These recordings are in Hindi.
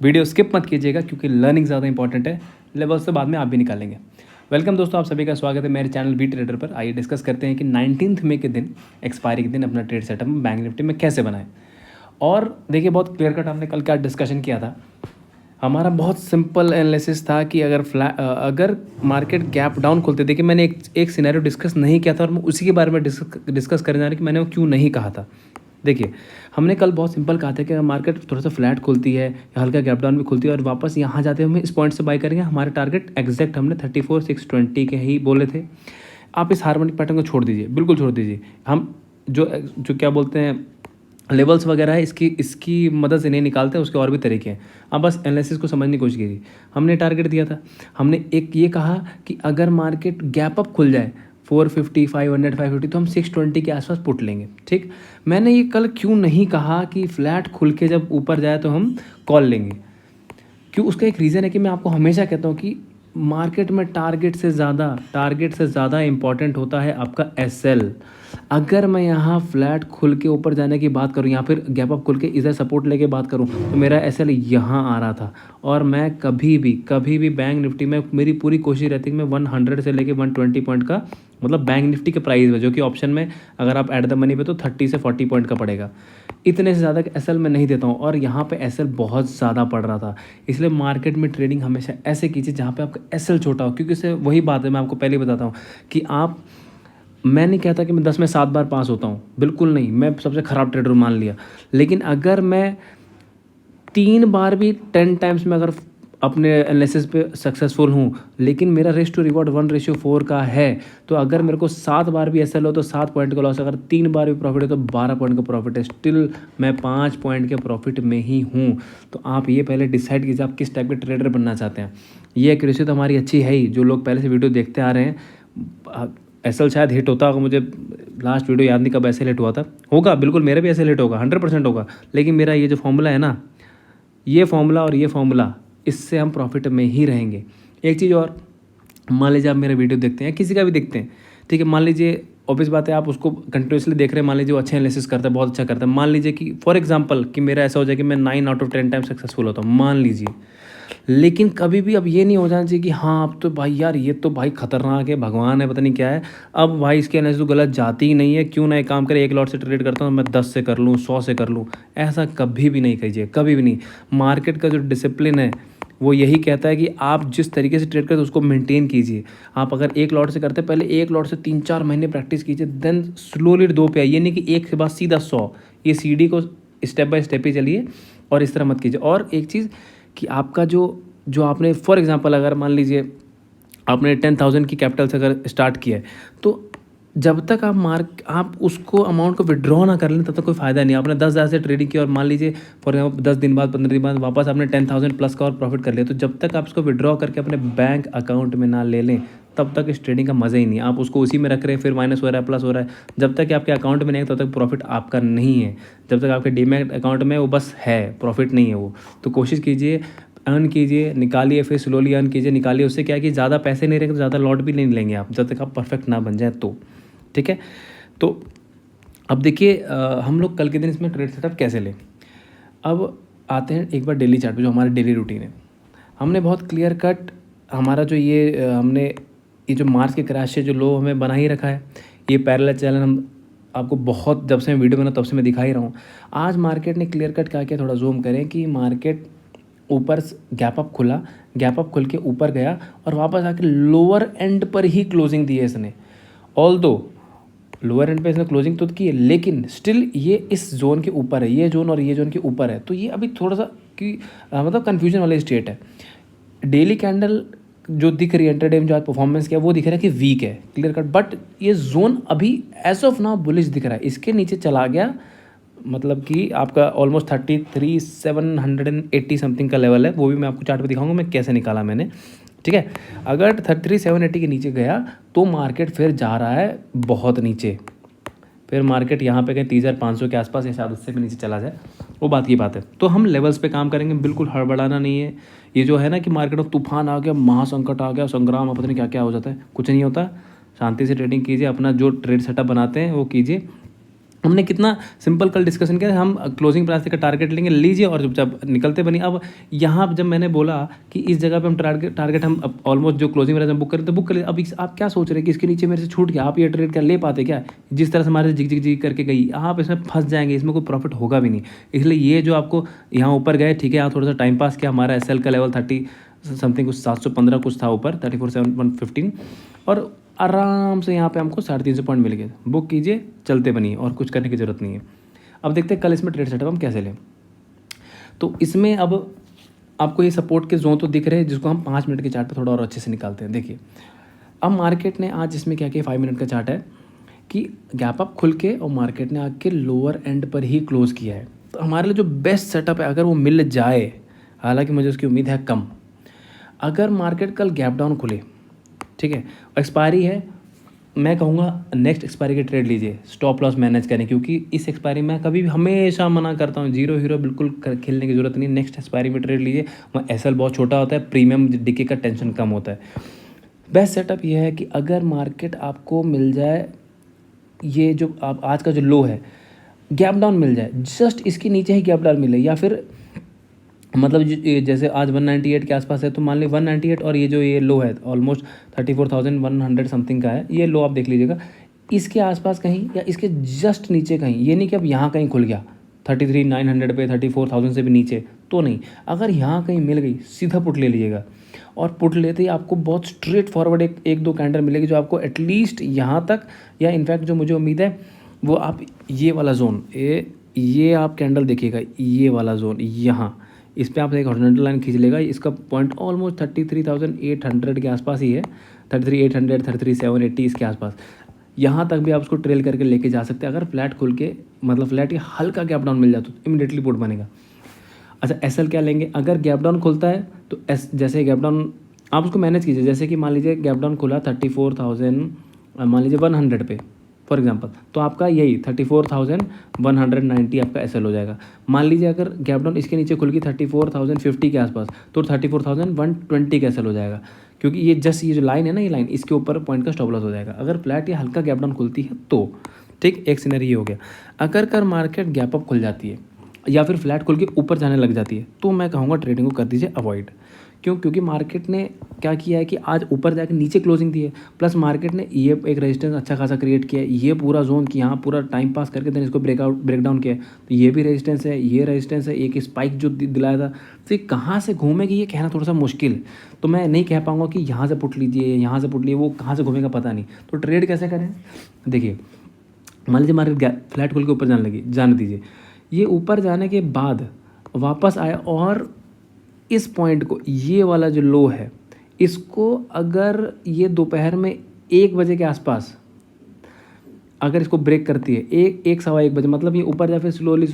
वीडियो स्किप मत कीजिएगा क्योंकि लर्निंग ज़्यादा इंपॉर्टेंट है। लेवल्स तो बाद में आप भी निकालेंगे। वेलकम दोस्तों, आप सभी का स्वागत है मेरे चैनल बी ट्रेडर पर। आइए डिस्कस करते हैं कि 19 मई के दिन, एक्सपायरी के दिन, अपना ट्रेड सेटअप बैंक निफ्टी में कैसे बनाएं। और देखिए, बहुत क्लियर कट हमने कल क्या डिस्कशन किया था। हमारा बहुत सिंपल एनालिसिस था कि अगर मार्केट गैप डाउन खोलते, देखिए मैंने एक सिनेरियो डिस्कस नहीं किया था और मैं उसी के बारे में डिस्कस करने जा रहा हूँ कि मैंने वो क्यों नहीं कहा था। देखिए, हमने कल बहुत सिंपल कहा था कि अगर मार्केट थोड़ा सा फ्लैट खुलती है या हल्का गैप डाउन भी खुलती है और वापस यहाँ जाते हैं, हम इस पॉइंट से बाय करेंगे। हमारे टारगेट एग्जैक्ट हमने 34,620 के ही बोले थे। आप इस हार्मोनिक पैटर्न को छोड़ दीजिए, बिल्कुल छोड़ दीजिए। हम जो जो क्या बोलते हैं लेवल्स वगैरह है, इसकी मदद से नहीं निकालते, उसके और भी तरीके हैं। आप बस एनालिसिस को समझने की कोशिश कीजिए। हमने टारगेट दिया था, हमने एक ये कहा कि अगर मार्केट गैप अप खुल जाए 450, 500, 550, तो हम 620 के आसपास पुट लेंगे। ठीक, मैंने ये कल क्यों नहीं कहा कि फ्लैट खुल के जब ऊपर जाए तो हम कॉल लेंगे। क्यों? उसका एक रीज़न है कि मैं आपको हमेशा कहता हूँ कि मार्केट में टारगेट से ज़्यादा इंपॉर्टेंट होता है आपका एसएल। अगर मैं यहाँ फ्लैट खुल के ऊपर जाने की बात करूँ या फिर गैप अप खुल के इधर सपोर्ट लेके बात करूँ तो मेरा एसएल यहाँ आ रहा था। और मैं कभी भी बैंक निफ्टी में मेरी पूरी कोशिश रहती है कि मैं 100 से लेके 120 पॉइंट का, मतलब बैंक निफ्टी के प्राइस में, जो कि ऑप्शन में अगर आप ऐड द मनी पे तो 30 से 40 पॉइंट का पड़ेगा। इतने से ज़्यादा एसएल मैं नहीं देता हूँ और यहाँ पे एसएल बहुत ज़्यादा पड़ रहा था। इसलिए मार्केट में ट्रेडिंग हमेशा ऐसे कीजिए जहाँ पे आपका एसएल छोटा हो, क्योंकि इससे वही बात है, मैं आपको पहले ही बताता हूँ कि मैं नहीं कहता कि मैं 10 में 7 बार पास होता हूँ, बिल्कुल नहीं। मैं सबसे ख़राब ट्रेडर मान लिया, लेकिन अगर मैं 3 बार भी 10 टाइम्स में अगर अपने एनालिसिस पे सक्सेसफुल हूँ, लेकिन मेरा रेशियो टू रिवॉर्ड 1:4 का है, तो अगर मेरे को 7 बार भी एसएल हो तो 7 पॉइंट का लॉस, अगर 3 बार भी प्रॉफिट है तो 12 पॉइंट का प्रॉफिट है। स्टिल मैं 5 पॉइंट के प्रॉफिट में ही हूँ। तो आप ये पहले डिसाइड कीजिए आप किस टाइप के ट्रेडर बनना चाहते हैं। ये एक्यूरेसी तो हमारी अच्छी है ही, जो लोग पहले से वीडियो देखते आ रहे हैं। एसएल शायद हिट होता होगा, मुझे लास्ट वीडियो याद नहीं कब ऐसे हिट हुआ था। होगा, बिल्कुल मेरा भी ऐसे हिट होगा, 100% होगा। लेकिन मेरा ये जो फॉर्मूला है ना, ये फॉर्मूला और ये फॉर्मूला, इससे हम प्रॉफिट में ही रहेंगे। एक चीज़ और, मान लीजिए आप मेरा वीडियो देखते हैं, किसी का भी देखते हैं, ठीक है, मान लीजिए ऑब्वियस बात है आप उसको कंटिन्यूसली देख रहे हैं, मान लीजिए वो अच्छे एनालिसिस करता है, बहुत अच्छा करता है। मान लीजिए कि फॉर एग्जांपल कि मेरा ऐसा हो जाए कि मैं 9 आउट ऑफ 10 टाइम सक्सेसफुल होता हूँ, मान लीजिए। लेकिन कभी भी अब ये नहीं हो जाना चाहिए कि हाँ अब तो भाई यार ये तो भाई खतरनाक है, भगवान है, पता नहीं क्या है, अब भाई इसके एनालिसिस तो गलत जाती ही नहीं है, क्यों ना एक काम करे, एक लॉट से ट्रेड करता हूँ मैं 10 से कर लूँ, 100 से कर लूँ। ऐसा कभी भी नहीं कीजिए, कभी भी नहीं। मार्केट का जो डिसिप्लिन है वो यही कहता है कि आप जिस तरीके से ट्रेड करते हैं उसको मेंटेन कीजिए। आप अगर एक लॉट से करते हैं, पहले एक लॉट से 3-4 महीने प्रैक्टिस कीजिए, देन स्लोली 2 पे आइए। नहीं कि एक के बाद सीधा 100, ये सीढ़ी को स्टेप बाय स्टेप ही चलिए और इस तरह मत कीजिए। और एक चीज़ कि आपका जो आपने फॉर एग्जांपल अगर मान लीजिए आपने 10,000 की कैपिटल से अगर स्टार्ट किया है, तो जब तक आप उसको अमाउंट को विड्रॉ ना कर लें तब तक कोई फ़ायदा नहीं। आपने 10,000 से ट्रेडिंग की और मान लीजिए फॉर एग्जाम्पल 10 दिन बाद, 15 दिन बाद वापस आपने 10,000 प्लस का और प्रॉफिट कर लिया, तो जब तक आप उसको विड्रॉ करके अपने बैंक अकाउंट में ना ले लें तब तक इस ट्रेडिंग का मज़ा ही नहीं। आप उसको उसी में रख रहे हैं, फिर माइनस हो रहा है, प्लस हो रहा है। जब तक कि आपके अकाउंट में नहीं है तब तक प्रॉफिट आपका नहीं है। जब तक आपके डीमैट अकाउंट में वो बस है, प्रॉफिट नहीं है वो। तो कोशिश कीजिए, अर्न कीजिए, निकालिए, फिर स्लोली अर्न कीजिए, निकालिए। उससे क्या है कि ज़्यादा पैसे नहीं रहेंगे तो ज़्यादा लॉट भी नहीं लेंगे आप, जब तक आप परफेक्ट ना बन जाए तो। ठीक है, तो अब देखिए हम लोग कल के दिन इसमें ट्रेड सेटअप कैसे लें। अब आते हैं एक बार डेली चार्ट पे, जो हमारा डेली रूटीन है। हमने बहुत क्लियर कट हमारा जो हमने ये जो मार्च के क्रैश से जो लो हमें बना ही रखा है, ये पैरेलल चैनल हम आपको बहुत, जब से मैं वीडियो बना तब से मैं दिखा ही रहा हूँ। आज मार्केट ने क्लियर कट क्या किया, थोड़ा जूम करें कि मार्केट ऊपर गैप अप खुला, गैप अप खुल के ऊपर गया और वापस आके लोअर एंड पर ही क्लोजिंग दी है इसने। ऑल्दो लोअर एंड पे इसने क्लोजिंग तो की है, लेकिन स्टिल ये इस जोन के ऊपर है, ये जोन और ये जोन के ऊपर है। तो ये अभी थोड़ा सा कि मतलब कन्फ्यूजन वाली स्टेट है। डेली कैंडल जो दिख रही है, इंटरडे में जो आज परफॉर्मेंस किया, वो दिख रहा है कि वीक है, क्लियर कट। बट ये जोन अभी एज ऑफ नाउ बुलिश दिख रहा है। इसके नीचे चला गया मतलब कि आपका ऑलमोस्ट 33,780 समथिंग का लेवल है, वो भी मैं आपको चार्ट पे दिखाऊंगा मैं कैसे निकाला मैंने। ठीक है, अगर 33,780 के नीचे गया तो मार्केट फिर जा रहा है बहुत नीचे, फिर मार्केट यहाँ पे कहीं 30,500 के आसपास या शायद उससे भी नीचे चला जाए, वो बात की बात है। तो हम लेवल्स पे काम करेंगे, बिल्कुल हड़बड़ाना नहीं है। ये जो है ना कि मार्केट में तूफान आ गया, महासंकट आ गया, संग्राम, पता नहीं क्या क्या हो जाता है, कुछ नहीं होता। शांति से ट्रेडिंग कीजिए, अपना जो ट्रेड सेटअप बनाते हैं वो कीजिए। हमने कितना सिंपल कल डिस्कशन किया, हम क्लोजिंग प्राइस का टारगेट लेंगे, लीजिए और चुपचाप निकलते बनिए। अब यहाँ जब मैंने बोला कि इस जगह पे हम टारगेट हम ऑलमोस्ट जो क्लोजिंग प्राइस हम बुक करें तो बुक कर लिए। अब आप क्या सोच रहे हैं कि इसके नीचे मेरे से छूट गया, आप ये ट्रेड क्या ले पाते क्या? जिस तरह से हमारे से जिग जिग जिग करके गई, आप इसमें फंस जाएंगे, इसमें कोई प्रॉफिट होगा भी नहीं। इसलिए ये जो आपको यहाँ ऊपर गए, ठीक है, यहाँ थोड़ा सा टाइम पास किया, हमारा SL का लेवल 30 समथिंग कुछ 715 कुछ था ऊपर, 34,715, और आराम से यहाँ पे हमको 350 पॉइंट मिल गए। बुक कीजिए, चलते बनिए, और कुछ करने की ज़रूरत नहीं है। अब देखते हैं कल इसमें ट्रेड सेटअप हम कैसे लें। तो इसमें अब आपको ये सपोर्ट के जोन तो दिख रहे हैं, जिसको हम 5 मिनट के चार्ट पे थोड़ा और अच्छे से निकालते हैं। देखिए अब मार्केट ने आज इसमें क्या किया, 5 मिनट का चार्ट है कि गैप अप खुल के और मार्केट ने आके लोअर एंड पर ही क्लोज किया है। तो हमारे लिए जो बेस्ट सेटअप है, अगर वो मिल जाए, हालांकि मुझे उसकी उम्मीद है कम, अगर मार्केट कल गैप डाउन खुले, ठीक है, एक्सपायरी है, मैं कहूँगा नेक्स्ट एक्सपायरी की ट्रेड लीजिए, स्टॉप लॉस मैनेज करें, क्योंकि इस एक्सपायरी में कभी भी हमेशा मना करता हूँ, जीरो हीरो बिल्कुल खेलने की जरूरत नहीं। नेक्स्ट एक्सपायरी में ट्रेड लीजिए, वहाँ SL बहुत छोटा होता है, प्रीमियम डीके का टेंशन कम होता है। बेस्ट सेटअप ये है कि अगर मार्केट आपको मिल जाए, ये जो आप आज का जो लो है, गैप डाउन मिल जाए, जस्ट इसके नीचे ही गैप डाउन मिले, या फिर मतलब जैसे आज 198 के आसपास है, तो मान ली 198 और ये जो ये लो है ऑलमोस्ट 34,100 समथिंग का है, ये लो आप देख लीजिएगा, इसके आसपास कहीं या इसके जस्ट नीचे कहीं, ये नहीं कि अब यहाँ कहीं खुल गया 33,900 पे, 34,000 से भी नीचे तो नहीं, अगर यहाँ कहीं मिल गई सीधा पुट ले लीजिएगा। और पुट लेते ही आपको बहुत स्ट्रेट फॉरवर्ड एक दो कैंडल मिलेगी, जो आपको एटलीस्ट यहाँ तक, या इनफैक्ट जो मुझे उम्मीद है वो आप ये वाला जोन, ये आप कैंडल देखिएगा, ये वाला जोन यहाँ, इस पर आप एक हॉरिजॉन्टल लाइन खींच लेगा, इसका पॉइंट ऑलमोस्ट 33,800 के आसपास ही है, 33,800, 33,780 इसके आसपास, यहाँ तक भी आप उसको ट्रेल करके लेके जा सकते हैं। अगर फ्लैट खुल के, मतलब फ्लैट या हल्का गैप डाउन मिल जाए तो इमीडिएटली पुट बनेगा। अच्छा SL क्या लेंगे, अगर गैप डाउन खुलता है तो जैसे गैप डाउन आप उसको मैनेज कीजिए, जैसे कि मान लीजिए गैप डाउन खुला 34,000 मान लीजिए 100 पे फॉर एग्जांपल, तो आपका यही 34,190 आपका SL हो जाएगा। मान लीजिए अगर गैप डाउन इसके नीचे खुल गई 34,050 के आसपास, तो 34,120 का SL हो जाएगा, क्योंकि ये जस्ट ये जो लाइन है ना, ये लाइन इसके ऊपर पॉइंट का स्टॉप लॉस हो जाएगा अगर फ्लैट या हल्का गैप डाउन खुलती है तो। ठीक, एक सिनेरियो ये हो गया। अगर कर मार्केट गैप अप खुल जाती है या फिर फ्लैट खुल के ऊपर जाने लग जाती है, तो मैं कहूँगा ट्रेडिंग को कर दीजिए अवॉइड। क्यों? क्योंकि मार्केट ने क्या किया है कि आज ऊपर जाकर नीचे क्लोजिंग दी है, प्लस मार्केट ने ये एक रेजिस्टेंस अच्छा खासा क्रिएट किया है, ये पूरा जोन कि यहाँ पूरा टाइम पास करके देन इसको ब्रेकडाउन किया है, तो ये भी रेजिस्टेंस है, ये रेजिस्टेंस है, एक स्पाइक जो दिलाया था, तो ये कहाँ से घूमेगी ये कहना थोड़ा सा मुश्किल है। तो मैं नहीं कह पाऊँगा कि यहाँ से पुट लीजिए, यहाँ से पुट लीजिए, वो कहाँ से घूमेगा पता नहीं। तो ट्रेड कैसे करें, देखिए मान लीजिए मार्केट फ्लैट खोल के ऊपर जाने दीजिए, ये ऊपर जाने के बाद वापस आए और इस पॉइंट को, ये वाला जो लो है, इसको अगर ये दोपहर में 1 बजे के आसपास अगर इसको ब्रेक करती है, एक सवा 1 बजे, मतलब ये ऊपर जा फिर स्लोली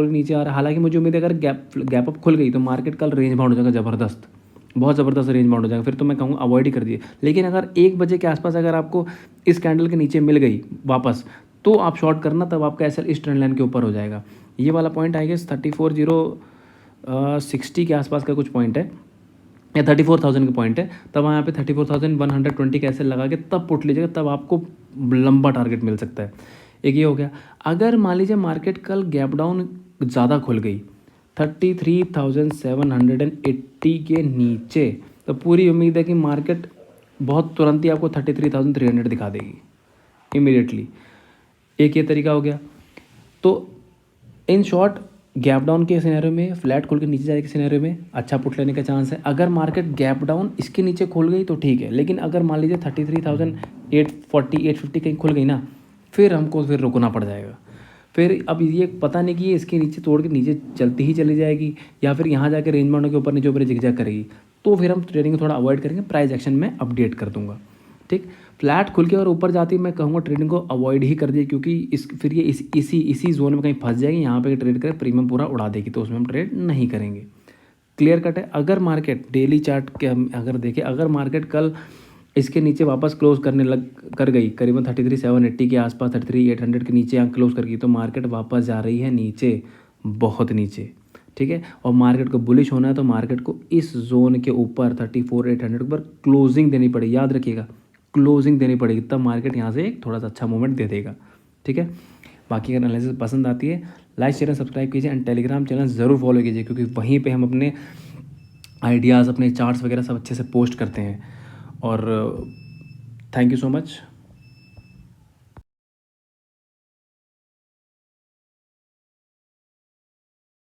नीचे आ रहा है। हालांकि मुझे उम्मीद है अगर गैप अप खुल गई तो मार्केट कल रेंज बाउंड हो जाएगा, ज़बरदस्त, बहुत ज़बरदस्त रेंज बाउंड हो जाएगा, फिर तो मैं कहूँगा अवॉइड ही कर दिए। लेकिन अगर 1 बजे के आसपास अगर आपको इस कैंडल के नीचे मिल गई वापस, तो आप शॉर्ट करना, तब आपका SL इस ट्रेंड लाइन के ऊपर हो जाएगा। ये वाला पॉइंट आई गेस 34,060 के आसपास का कुछ पॉइंट है, या 34,000 का पॉइंट है, तब यहाँ पे 34,120 का SL लगा के तब पुट लीजिएगा, तब आपको लंबा टारगेट मिल सकता है। एक ये हो गया। अगर मान लीजिए मार्केट कल गैप डाउन ज़्यादा खुल गई 33,780 के नीचे, तो पूरी उम्मीद है कि मार्केट बहुत तुरंत ही आपको 33,300 दिखा देगी इमीडिएटली। एक ये तरीका हो गया। तो इन शॉर्ट गैप डाउन के सिनेरियो में, फ्लैट खोल के नीचे जाने के सिनेरियो में अच्छा पुट लेने का चांस है। अगर मार्केट गैप डाउन इसके नीचे खुल गई तो ठीक है, लेकिन अगर मान लीजिए 33,840 850 कहीं खुल गई ना, फिर हमको फिर रुकना पड़ जाएगा। फिर अब ये पता नहीं कि ये इसके नीचे तोड़ के नीचे चलती ही चली जाएगी, या फिर यहाँ जाकर रेंज बाउंड के ऊपर नीचे जिगजैग करेगी, तो फिर हम ट्रेडिंग को थोड़ा अवॉइड करेंगे। प्राइस एक्शन में अपडेट कर दूंगा। ठीक, फ्लैट खुल के और ऊपर जाती मैं कहूँगा ट्रेडिंग को अवॉइड ही कर दिए, क्योंकि फिर ये इसी जोन में कहीं फंस जाएगी, यहाँ पे ट्रेड करें प्रीमियम पूरा उड़ा देगी, तो उसमें हम ट्रेड नहीं करेंगे। क्लियर कट है। अगर मार्केट डेली चार्ट के हम अगर देखें, अगर मार्केट कल इसके नीचे वापस क्लोज कर गई करीबन 33,780 के आसपास, 33,800 के नीचे यहाँ क्लोज कर गई, तो मार्केट वापस जा रही है नीचे, बहुत नीचे। ठीक है, और मार्केट को बुलिश होना है तो मार्केट को इस जोन के ऊपर 34,800 पर क्लोजिंग देनी पड़ेगी, याद रखिएगा, क्लोजिंग देनी पड़ेगी, तब मार्केट यहाँ से एक थोड़ा सा अच्छा मूवमेंट दे देगा। ठीक है, बाकी अगर एनालिसिस पसंद आती है, लाइक चैनल सब्सक्राइब कीजिए एंड टेलीग्राम चैनल ज़रूर फॉलो कीजिए, क्योंकि वहीं पे हम अपने आइडियाज़, अपने चार्ट्स वगैरह सब अच्छे से पोस्ट करते हैं। और थैंक यू सो मच।